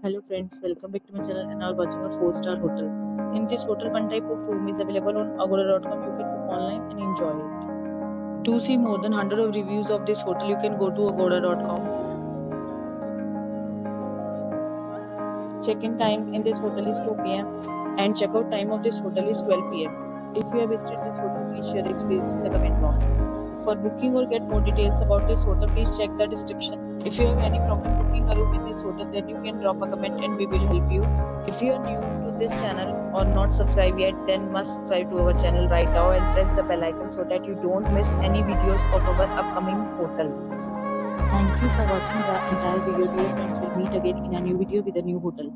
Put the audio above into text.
Hello friends, welcome back to my channel and now watching a 4-star hotel. In this hotel, one type of room is available on agoda.com. You can book online and enjoy it. To see more than 100 of reviews of this hotel, you can go to agoda.com. Check-in time in this hotel is 2 p.m. and check-out time of this hotel is 12 p.m. If you have visited this hotel, please share your experience in the comment box. For booking or get more details about this hotel, please check the description. If you have any problem booking a room in this hotel, then you can drop a comment and we will help you. If you are new to this channel or not subscribed yet, then must subscribe to our channel right now and press the bell icon so that you don't miss any videos of our upcoming hotel. Thank you for watching the entire video. Dear friends, we'll meet again in a new video with a new hotel.